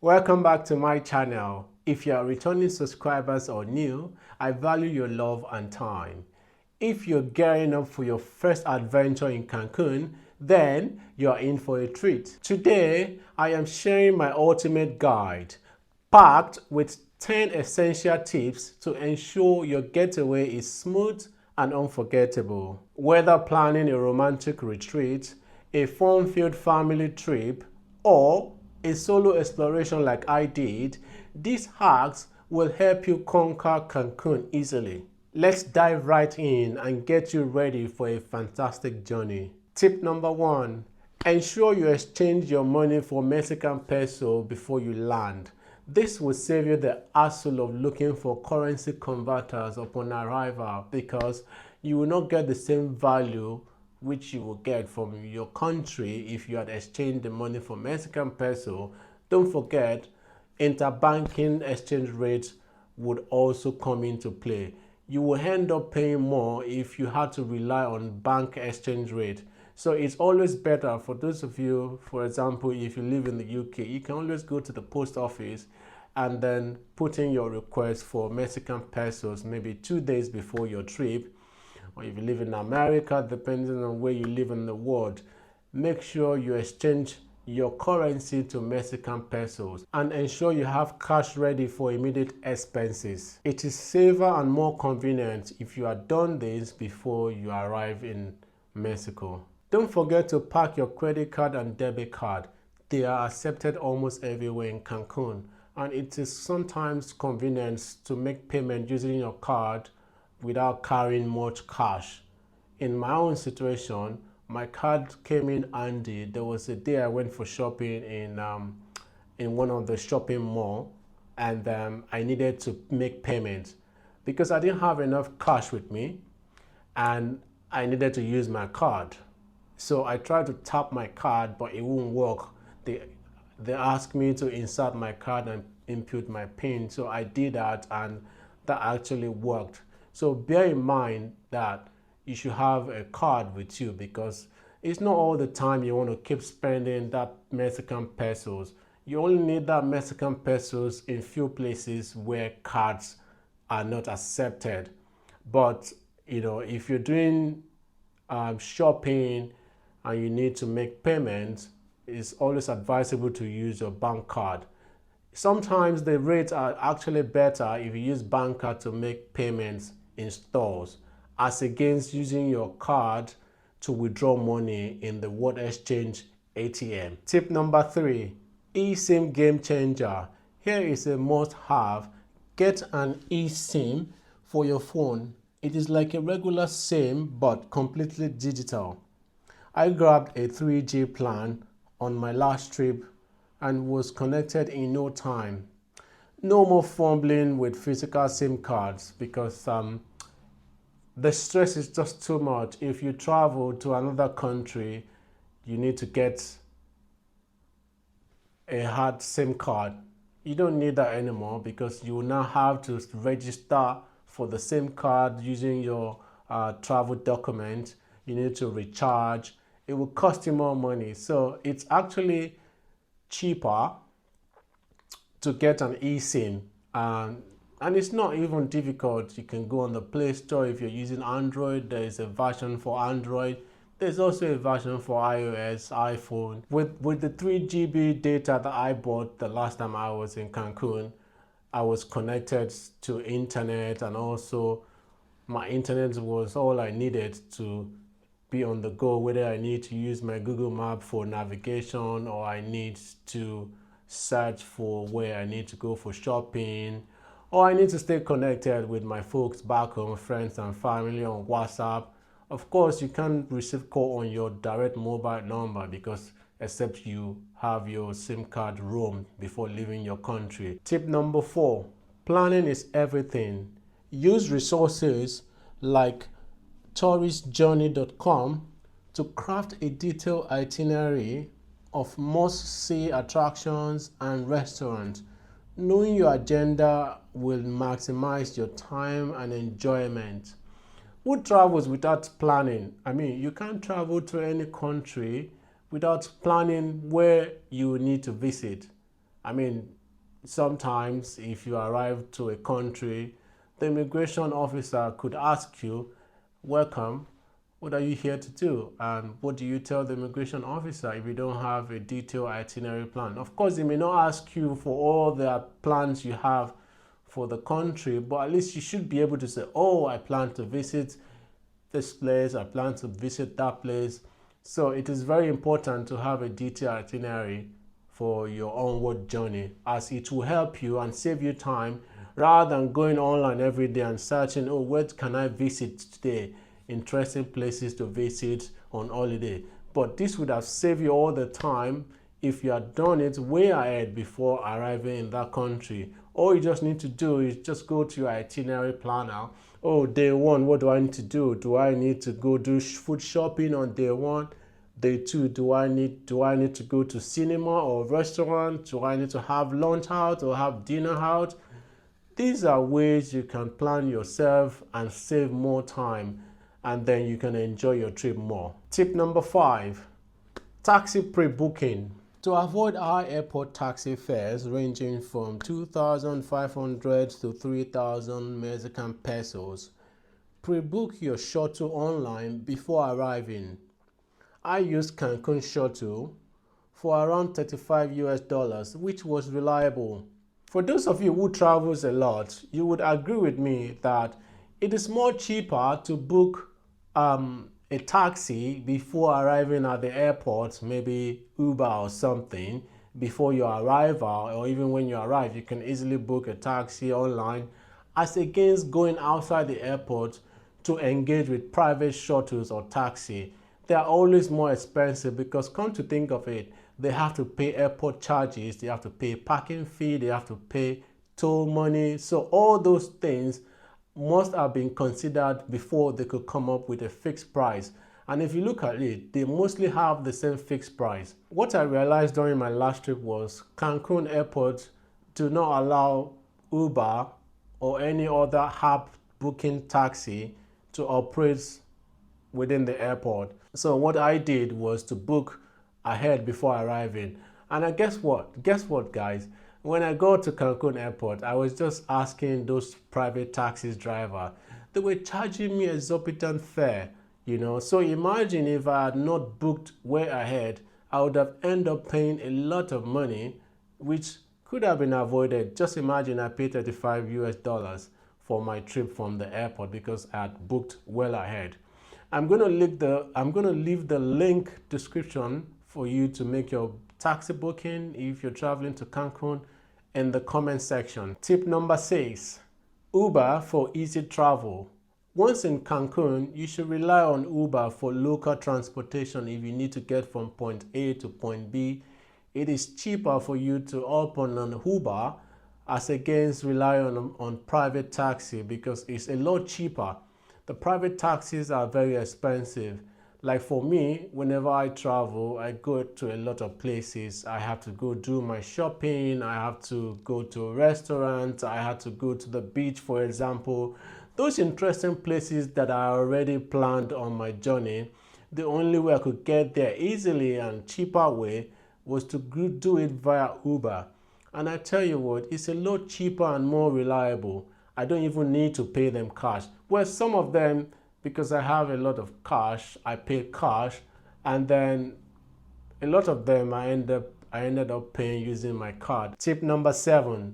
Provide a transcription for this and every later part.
Welcome back to my channel. If you are returning subscribers or new, I value your love and time. If you're gearing up for your first adventure in Cancun, then you're in for a treat. Today, I am sharing my ultimate guide, packed with 10 essential tips to ensure your getaway is smooth and unforgettable. Whether planning a romantic retreat, a fun-filled family trip, or a solo exploration like I did, these hacks will help you conquer Cancun easily. Let's dive right in and get you ready for a fantastic journey. Tip number 1. Ensure you exchange your money for Mexican peso before you land. This will save you the hassle of looking for currency converters upon arrival because you will not get the same value which you will get from your country if you had exchanged the money for Mexican peso. Don't forget, interbanking exchange rates would also come into play. You will end up paying more if you had to rely on bank exchange rate. So it's always better for those of you, for example, if you live in the UK, you can always go to the post office and then put in your request for Mexican pesos maybe 2 days before your trip. Or if you live in America, depending on where you live in the world, make sure you exchange your currency to Mexican pesos and ensure you have cash ready for immediate expenses. It is safer and more convenient if you have done this before you arrive in Mexico. Don't forget to pack your credit card and debit card. They are accepted almost everywhere in Cancun, and it is sometimes convenient to make payment using your card without carrying much cash. In my own situation, my card came in handy. There was a day I went for shopping in one of the shopping mall, and I needed to make payment because I didn't have enough cash with me and I needed to use my card. So I tried to tap my card, but it wouldn't work. They asked me to insert my card and input my PIN. So I did that, and that actually worked. So bear in mind that you should have a card with you because it's not all the time you want to keep spending that Mexican pesos. You only need that Mexican pesos in few places where cards are not accepted. But if you're doing shopping and you need to make payments, it's always advisable to use your bank card. Sometimes the rates are actually better if you use bank card to make payments in stores as against using your card to withdraw money in the World Exchange ATM. Tip number 3, eSIM game changer. Here is a must-have. Get an eSIM for your phone. It is like a regular SIM but completely digital. I grabbed a 3G plan on my last trip and was connected in no time. No more fumbling with physical SIM cards because the stress is just too much. If you travel to another country, you need to get a hard SIM card. You don't need that anymore because you will now have to register for the SIM card using your travel document. You need to recharge. It will cost you more money. So it's actually cheaper to get an eSIM. And it's not even difficult. You can go on the Play Store. If you're using Android, there is a version for Android. There's also a version for iOS, iPhone. With the 3 GB data that I bought the last time I was in Cancun, I was connected to internet, and also my internet was all I needed to be on the go, whether I need to use my Google Map for navigation or I need to search for where I need to go for shopping, or I need to stay connected with my folks back home, friends and family on WhatsApp. Of course, you can't receive call on your direct mobile number because except you have your SIM card roamed before leaving your country. Tip number 4, planning is everything. Use resources like touristjourney.com to craft a detailed itinerary of must-see attractions and restaurants. Knowing your agenda will maximize your time and enjoyment. Who travels without planning? I mean, you can't travel to any country without planning where you need to visit. I mean, sometimes if you arrive to a country, the immigration officer could ask you, welcome, what are you here to do? And what do you tell the immigration officer if you don't have a detailed itinerary plan? Of course, they may not ask you for all the plans you have for the country, but at least you should be able to say, oh, I plan to visit this place, I plan to visit that place. So it is very important to have a detailed itinerary for your onward journey, as it will help you and save you time rather than going online every day and searching, oh, where can I visit today? Interesting places to visit on holiday. But this would have saved you all the time if you had done it way ahead before arriving in that country. All you just need to do is just go to your itinerary planner. Oh, day one, what do I need to do? Do I need to go do food shopping on day one? Day two, do I need to go to cinema or restaurant? Do I need to have lunch out or have dinner out? These are ways you can plan yourself and save more time, and then you can enjoy your trip more. Tip number 5, taxi pre-booking. To avoid high airport taxi fares ranging from 2,500 to 3,000 Mexican pesos, pre-book your shuttle online before arriving. I used Cancun Shuttle for around $35, which was reliable. For those of you who travels a lot, you would agree with me that it is more cheaper to book a taxi before arriving at the airport, maybe Uber or something, before your arrival, or even when you arrive, you can easily book a taxi online, as against going outside the airport to engage with private shuttles or taxi. They are always more expensive because, come to think of it, they have to pay airport charges, they have to pay parking fee, they have to pay toll money. So all those things must have been considered before they could come up with a fixed price. And if you look at it, they mostly have the same fixed price. What I realized during my last trip was Cancun Airport do not allow Uber or any other app booking taxi to operate within the airport. So what I did was to book ahead before arriving. And I guess what? Guess what, guys? When I go to Cancun Airport, I was just asking those private taxis driver. They were charging me exorbitant fare, So imagine if I had not booked way ahead, I would have ended up paying a lot of money, which could have been avoided. Just imagine I paid $35 for my trip from the airport because I had booked well ahead. I'm gonna leave the link description for you to make your taxi booking if you're traveling to Cancun in the comment section. Tip number 6, Uber for easy travel. Once in Cancun, you should rely on Uber for local transportation if you need to get from point A to point B. It is cheaper for you to open an Uber as against relying on private taxi because it's a lot cheaper. The private taxis are very expensive. Like for me, whenever I travel, I go to a lot of places. I have to go do my shopping, I have to go to a restaurant, I have to go to the beach, for example. Those interesting places that I already planned on my journey, the only way I could get there easily and cheaper way was to do it via Uber. And I tell you what, it's a lot cheaper and more reliable. I don't even need to pay them cash. Well, some of them, because I have a lot of cash, I pay cash, and then a lot of them I ended up paying using my card. Tip number 7,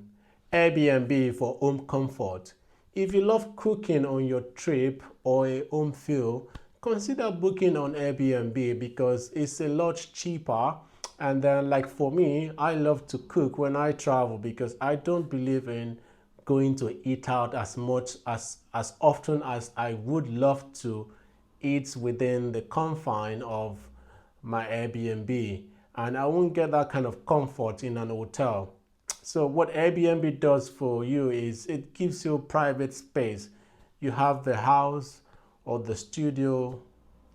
Airbnb for home comfort. If you love cooking on your trip or a home feel, consider booking on Airbnb because it's a lot cheaper. And then, like for me, I love to cook when I travel because I don't believe in going to eat out as often as I would love to eat within the confine of my Airbnb, and I won't get that kind of comfort in an hotel. So what Airbnb does for you is it gives you private space. You have the house or the studio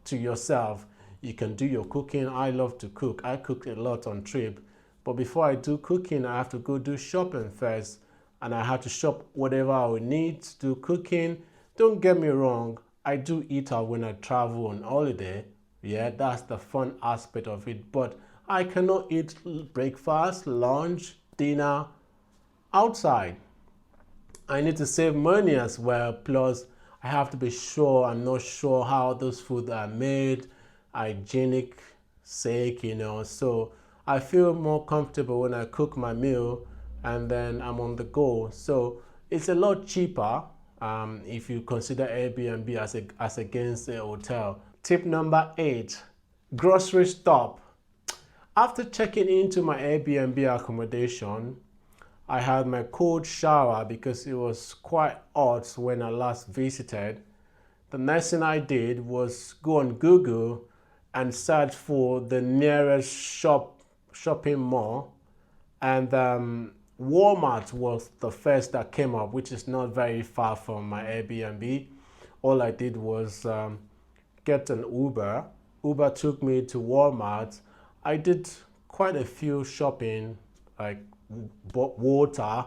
to yourself. You can do your cooking. I love to cook. I cook a lot on trip, but before I do cooking, I have to go do shopping first. And I have to shop whatever I would need to do cooking. Don't get me wrong, I do eat out when I travel on holiday. Yeah, that's the fun aspect of it. But I cannot eat breakfast, lunch, dinner outside. I need to save money as well, plus I have to be sure, I'm not sure how those foods are made, hygienic sake, so I feel more comfortable when I cook my meal and then I'm on the go. So it's a lot cheaper if you consider Airbnb as against a hotel. Tip number 8, grocery stop. After checking into my Airbnb accommodation, I had my cold shower because it was quite hot when I last visited. The next thing I did was go on Google and search for the nearest shopping mall, and Walmart was the first that came up, which is not very far from my Airbnb. All I did was get an Uber. Uber took me to Walmart. I did quite a few shopping, like bought water,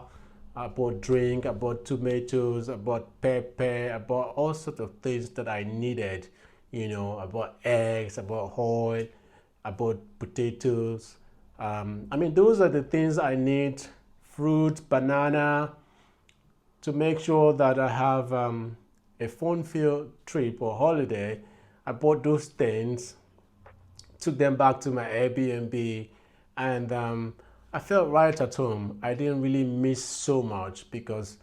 I bought drink, I bought tomatoes, I bought pepper, I bought all sorts of things that I needed. I bought eggs, I bought oil, I bought potatoes. Those are the things I need. Fruit, banana, to make sure that I have a fun-filled trip or holiday. I bought those things, took them back to my Airbnb, and I felt right at home. I didn't really miss so much because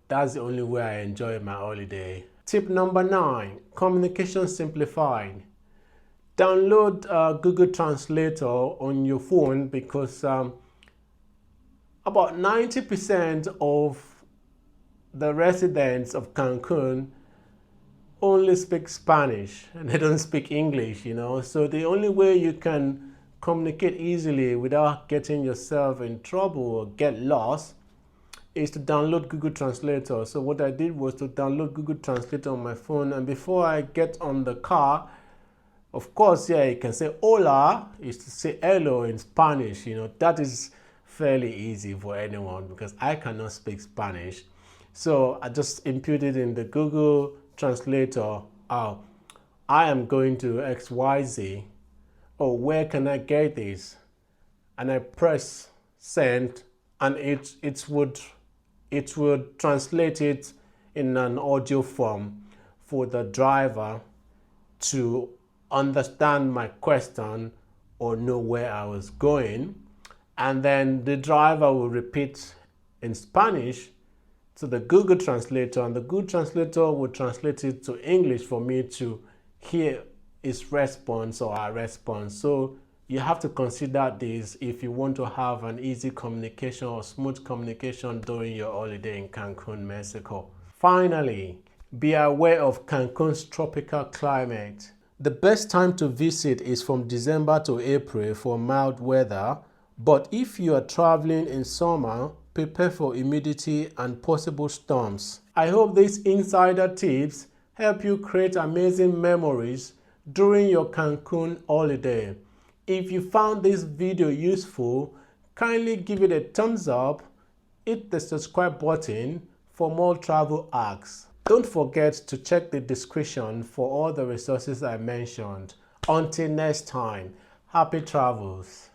that's the only way I enjoy my holiday. Tip number 9, communication simplified. Download Google Translator on your phone because about 90% of the residents of Cancun only speak Spanish and they don't speak English, So the only way you can communicate easily without getting yourself in trouble or get lost is to download Google Translator. So what I did was to download Google Translator on my phone, and before I get on the car, of course, you can say hola is to say hello in Spanish. That is fairly easy for anyone because I cannot speak Spanish. So I just inputted in the Google Translator, I am going to XYZ. Oh, where can I get this? And I press send, and it would translate it in an audio form for the driver to understand my question or know where I was going. And then the driver will repeat in Spanish to the Google Translator, and the Google Translator will translate it to English for me to hear his response or our response. So you have to consider this if you want to have an easy communication or smooth communication during your holiday in Cancun, Mexico. Finally, be aware of Cancun's tropical climate. The best time to visit is from December to April for mild weather, but if you are traveling in summer, prepare for humidity and possible storms. I hope these insider tips help you create amazing memories during your Cancun holiday. If you found this video useful, kindly give it a thumbs up, hit the subscribe button for more travel hacks. Don't forget to check the description for all the resources I mentioned. Until next time, happy travels.